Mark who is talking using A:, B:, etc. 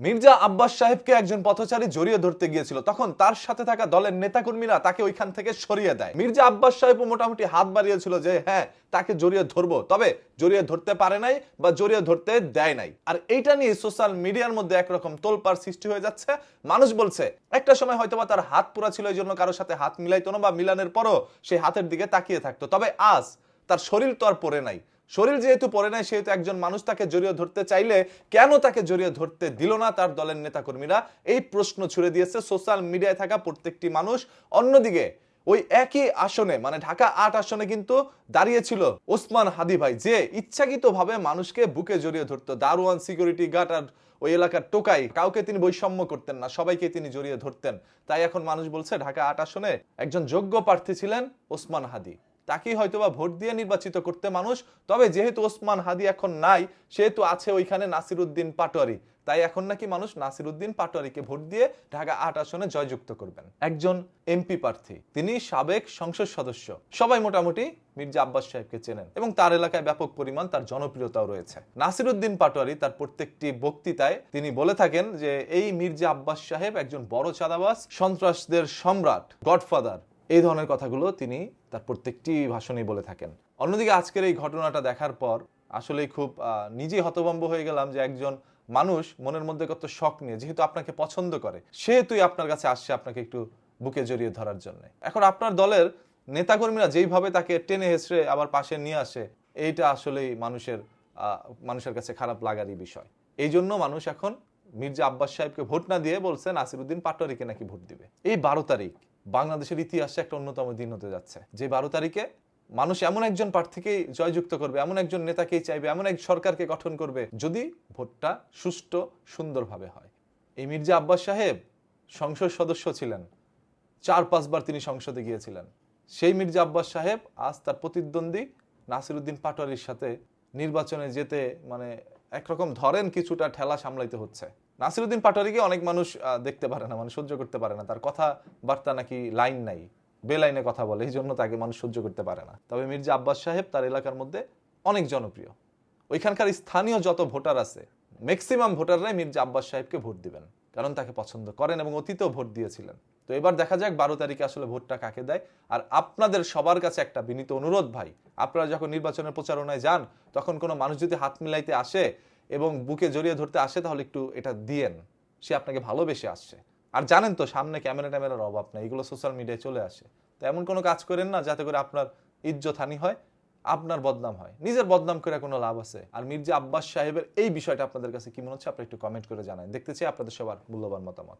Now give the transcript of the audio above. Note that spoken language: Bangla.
A: মির্জা আব্বাস সাহেবকে একজন পথচারী জড়িয়ে ধরতে গিয়েছিল, তখন তার সাথে থাকা দলের নেতাকর্মীরা তাকে ওইখান থেকে সরিয়ে দেয়। মির্জা আব্বাস সাহেবও মোটামুটি হাত বাড়িয়েছিল যে হ্যাঁ তাকে জড়িয়ে ধরবো, তবে জড়িয়ে ধরতে পারে নাই বা জড়িয়ে ধরতে দেয় নাই। আর এইটা নিয়ে সোশ্যাল মিডিয়ার মধ্যে একরকম তোলপাড় সৃষ্টি হয়ে যাচ্ছে। মানুষ বলছে একটা সময় হয়তোবা তার হাত পুরা ছিল, এই জন্য কারোর সাথে হাত মিলাইতো না, বা মিলানের পরও সেই হাতের দিকে তাকিয়ে থাকতো। তবে আজ তার শরীর তো আর পড়ে নাই, শরীর যেহেতু পড়ে নাই সেহেতু একজন মানুষ তাকে জড়িয়ে ধরতে চাইলে কেন তাকে জড়িয়ে ধরতে দিল না তার দলের নেতাকর্মীরা, এই প্রশ্ন ছুড়ে দিয়েছে সোশ্যাল মিডিয়ায় থাকা প্রত্যেকটি মানুষ। অন্যদিকে ওই একই আসনে মানে ঢাকা ৮ আসনে কিন্তু দাঁড়িয়েছিল ওসমান হাদি ভাই, যে ইচ্ছাকৃতভাবে মানুষকে বুকে জড়িয়ে ধরতো। দারোয়ান, সিকিউরিটি গার্ড আর ওই এলাকার টোকাই, কাউকে তিনি বৈষম্য করতেন না, সবাইকে তিনি জড়িয়ে ধরতেন। তাই এখন মানুষ বলছে ঢাকা ৮ আসনে একজন যোগ্য প্রার্থী ছিলেন ওসমান হাদি, তাকেই হয়তোবা ভোট দিয়ে নির্বাচিত করতে মানুষ। তবে যেহেতু ওসমান হাদি এখন নাই, সেহেতু আছে ওইখানে নাসিরউদ্দিন পাটোয়ারি, তাই এখন নাকি মানুষ নাসিরউদ্দিন পাটোয়ারিকে ভোট দিয়ে ঢাকা ৮ আসনে জয়যুক্ত করবেন। একজন এমপি প্রার্থী, তিনি সাবেক সংসদ সদস্য, সবাই মোটামুটি মির্জা আব্বাস সাহেবকে চেনেন এবং তার এলাকায় ব্যাপক পরিমাণ তার জনপ্রিয়তাও রয়েছে। নাসিরউদ্দিন পাটোয়ারি তার প্রত্যেকটি বক্তৃতায় তিনি বলে থাকেন যে এই মির্জা আব্বাস সাহেব একজন বড় চাঁদাবাজ, সন্ত্রাসদের সম্রাট, গডফাদার, এই ধরনের কথাগুলো তিনি তার প্রত্যেকটি ভাষণেই বলে থাকেন। অন্যদিকে আজকের এই ঘটনাটা দেখার পর আসলেই খুব নিজেই হতভম্ব হয়ে গেলাম যে একজন মানুষ মনের মধ্যে কত শখ নিয়ে, যেহেতু আপনাকে পছন্দ করে সেহেতুই আপনার কাছে আসছে আপনাকে একটু বুকে জড়িয়ে ধরার জন্য। এখন আপনার দলের নেতাকর্মীরা যেইভাবে তাকে টেনে হেসড়ে আবার পাশে নিয়ে আসে, এইটা আসলেই মানুষের কাছে খারাপ লাগারই বিষয়। এই জন্য মানুষ এখন মির্জা আব্বাস সাহেবকে ভোট না দিয়ে বলছে নাসিরউদ্দিন পাটোয়ারিকে নাকি ভোট দিবে। এই 12 তারিখ বাংলাদেশের ইতিহাসে একটা অন্যতম দিন হতে যাচ্ছে, যে 12 তারিখে মানুষ এমন একজন প্রার্থীকেই জয়যুক্ত করবে, এমন একজন নেতাকেই চাইবে, এমন এক সরকারকে গঠন করবে যদি ভোটটা সুষ্ঠু সুন্দরভাবে হয়। এই মির্জা আব্বাস সাহেব সংসদ সদস্য ছিলেন, 4-5 বার তিনি সংসদে গিয়েছিলেন। সেই মির্জা আব্বাস সাহেব আজ তার প্রতিদ্বন্দ্বী নাসিরউদ্দিন পাটোয়ারির সাথে নির্বাচনে যেতে মানে একরকম ধরেন কিছুটা ঠেলা সামলাইতে হচ্ছে। নাসিরউদ্দিন পাটোয়ারিকে অনেক মানুষ দেখতে পারে না, মানে সহ্য করতে পারে না, তার কথাবার্তা নাকি লাইন নাই, বেলাইনে কথা বলে, এই জন্য তাকে মানুষ সহ্য করতে পারে না। তবে মির্জা আব্বাস সাহেব তার এলাকার মধ্যে অনেক জনপ্রিয়। ওইখানকার স্থানীয় যত ভোটার আছে ম্যাক্সিমাম ভোটাররাই মির্জা আব্বাস সাহেবকে ভোট দিবেন, কারণ তাকে পছন্দ করেন এবং অতীতেও ভোট দিয়েছিলেন। তো এবার দেখা যাক 12 তারিখে আসলে ভোটটা কাকে দেয়। আর আপনাদের সবার কাছে একটা বিনীত অনুরোধ ভাই, আপনারা যখন নির্বাচনের প্রচারণায় যান তখন কোনো মানুষ যদি হাত মিলাইতে আসে এবং বুকে জড়িয়ে ধরতে আসে তাহলে একটু এটা দিয়েন, সে আপনাকে ভালোবেসে আসছে। আর জানেন তো সামনে ক্যামেরা ট্যামেরার অভাব নেই, এগুলো সোশ্যাল মিডিয়ায় চলে আসে। তো এমন কোনো কাজ করেন না যাতে করে আপনার ইজ্জত হানি হয়, আপনার বদনাম হয়। নিজের বদনাম করে কোনো লাভ আছে? আর মির্জা আব্বাস সাহেবের এই বিষয়টা আপনাদের কাছে কি মনে হচ্ছে আপনারা একটু কমেন্ট করে জানান। দেখতে চাই আপনাদের সবার মূল্যবান মতামত।